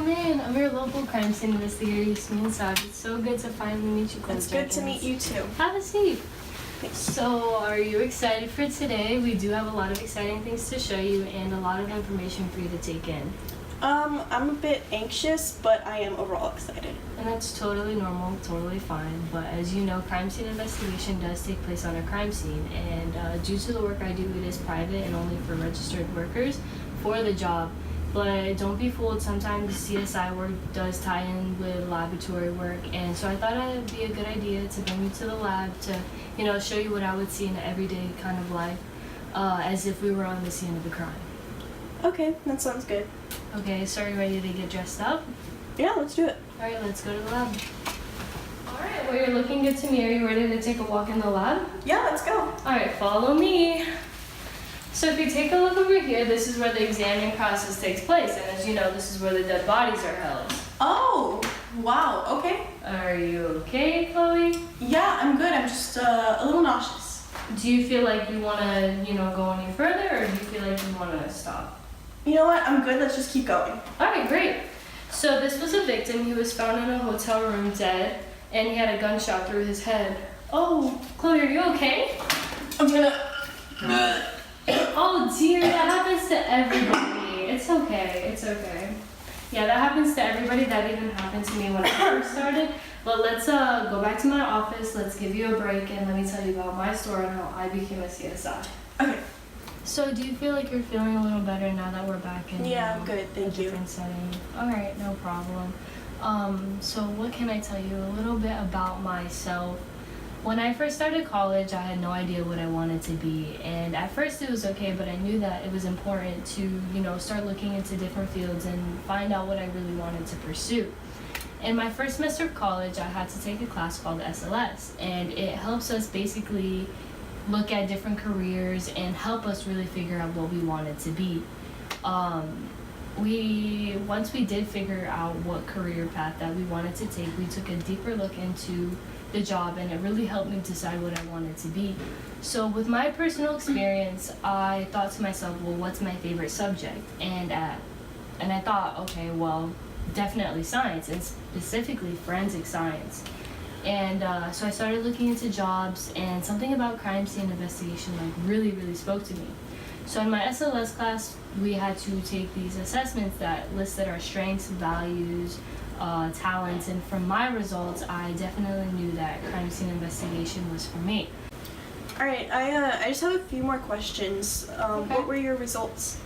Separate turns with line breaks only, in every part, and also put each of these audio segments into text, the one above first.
Come in. I'm your local crime scene investigator, Yasmeen Sooudi. It's so good to finally meet you.
It's good to meet you too.
Have a seat.
Thanks.
So, are you excited for today? We do have a lot of exciting things to show you and a lot of information for you to take in.
I'm a bit anxious, but I am overall excited.
And that's totally normal, totally fine. But as you know, crime scene investigation does take place on a crime scene. And due to the work I do, it is private and only for registered workers for the job. But don't be fooled, sometimes CSI work does tie in with laboratory work. And so I thought it'd be a good idea to bring you to the lab to, show you what I would see in an everyday kind of life, as if we were on the scene of the crime.
Okay, that sounds good.
Okay, so are you ready to get dressed up?
Yeah, let's do it.
All right, let's go to the lab. All right, well, you're looking good to me. Are you ready to take a walk in the lab?
Yeah, let's go.
All right, follow me. So if you take a look over here, this is where the examining process takes place. And as you know, this is where the dead bodies are held.
Oh, wow, okay.
Are you okay, Chloe?
Yeah, I'm good. I'm just a little nauseous.
Do you feel like you want to, go any further, or do you feel like you want to stop?
You know what? I'm good. Let's just keep going.
All right, great. So this was a victim. He was found in a hotel room dead, and he had a gunshot through his head. Oh, Chloe, are you okay?
I'm gonna...
Oh dear, that happens to everybody. It's okay, it's okay. Yeah, that happens to everybody. That even happened to me when I first started. But let's go back to my office. Let's give you a break, and let me tell you about my story and how I became a CSI.
Okay.
So do you feel like you're feeling a little better now that we're back in
Yeah, I'm good, thank you.
different setting? All right, no problem. So what can I tell you? A little bit about myself. When I first started college, I had no idea what I wanted to be. And at first it was okay, but I knew that it was important to, start looking into different fields and find out what I really wanted to pursue. In my first semester of college, I had to take a class called SLS, and it helps us basically look at different careers and help us really figure out what we wanted to be. Once we did figure out what career path that we wanted to take, we took a deeper look into the job, and it really helped me decide what I wanted to be. So with my personal experience, I thought to myself, well, what's my favorite subject? And I thought, okay, well, definitely science, and specifically forensic science. And so I started looking into jobs, and something about crime scene investigation really, really spoke to me. So in my SLS class, we had to take these assessments that listed our strengths, values, talents, and from my results, I definitely knew that crime scene investigation was for me.
All right, I just have a few more questions.
Okay.
What were your results?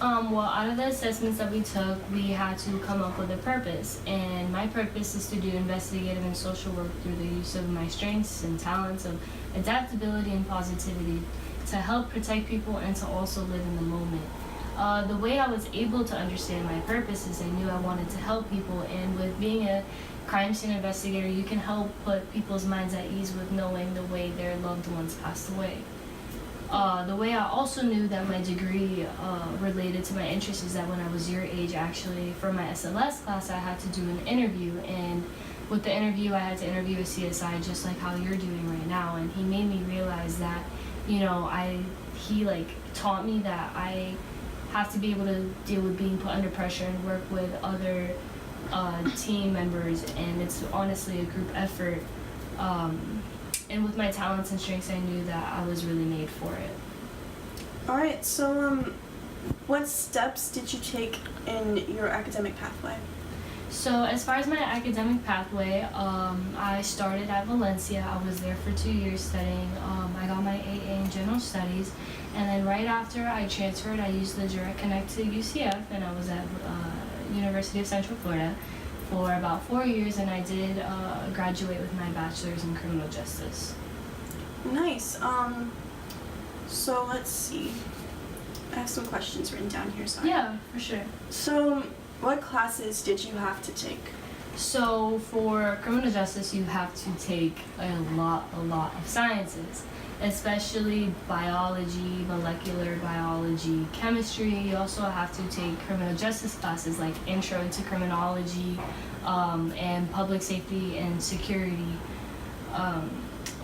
Well, out of the assessments that we took, we had to come up with a purpose. And my purpose is to do investigative and social work through the use of my strengths and talents of adaptability and positivity to help protect people and to also live in the moment. The way I was able to understand my purpose is I knew I wanted to help people, and with being a crime scene investigator, you can help put people's minds at ease with knowing the way their loved ones passed away. The way I also knew that my degree related to my interests is that when I was your age, actually, for my SLS class, I had to do an interview, and with the interview, I had to interview a CSI just like how you're doing right now, and he made me realize that, he taught me that I have to be able to deal with being put under pressure and work with other team members, and it's honestly a group effort. And with my talents and strengths, I knew that I was really made for it.
All right, so what steps did you take in your academic pathway?
So as far as my academic pathway, I started at Valencia. I was there for 2 years studying. I got my AA in General Studies, and then right after I transferred, I used the direct connect to UCF, and I was at University of Central Florida for about 4 years, and I did graduate with my bachelor's in criminal justice.
Nice. So let's see. I have some questions written down here. Sorry.
Yeah, for sure.
So what classes did you have to take?
So for criminal justice, you have to take a lot of sciences, especially biology, molecular biology, chemistry. You also have to take criminal justice classes like Intro to Criminology, and Public Safety and Security.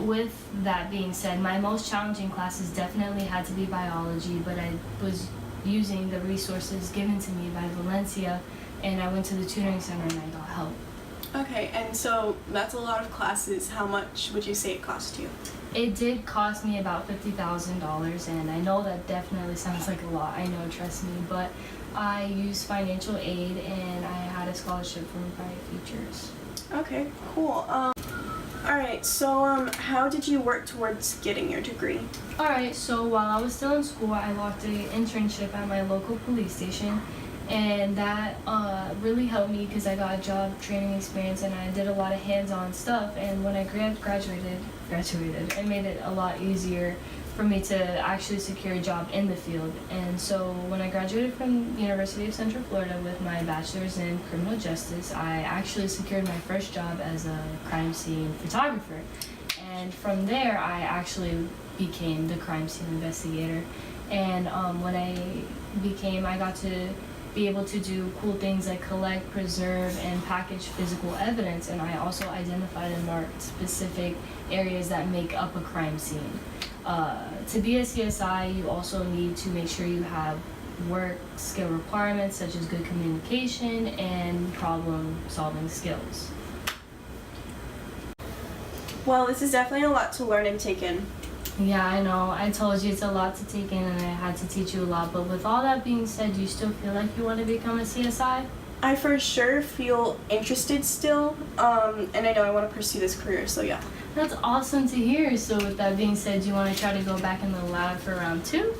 With that being said, my most challenging classes definitely had to be biology, but I was using the resources given to me by Valencia and I went to the tutoring center and I got help.
Okay, and so that's a lot of classes. How much would you say it cost you?
It did cost me about $50,000, and I know that definitely sounds like a lot. I know, trust me, but I used financial aid and I had a scholarship from Bright Futures.
Okay, cool. Alright, so how did you work towards getting your degree?
Alright, so while I was still in school, I locked an internship at my local police station, and that really helped me because I got a job training experience and I did a lot of hands-on stuff. And when I graduated, it made it a lot easier for me to actually secure a job in the field. And so when I graduated from the University of Central Florida with my bachelor's in criminal justice, I actually secured my first job as a crime scene photographer. And from there, I actually became the crime scene investigator. And when I got to be able to do cool things like collect, preserve, and package physical evidence, and I also identified and marked specific areas that make up a crime scene. To be a CSI, you also need to make sure you have work skill requirements such as good communication and problem-solving skills.
Well, this is definitely a lot to learn and take in.
Yeah, I know. I told you it's a lot to take in and I had to teach you a lot. But with all that being said, do you still feel like you want to become a CSI?
I for sure feel interested still, and I know I want to pursue this career, so yeah.
That's awesome to hear. So with that being said, do you want to try to go back in the lab for round 2?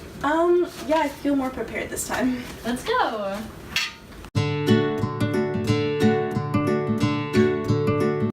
Yeah, I feel more prepared this time.
Let's go.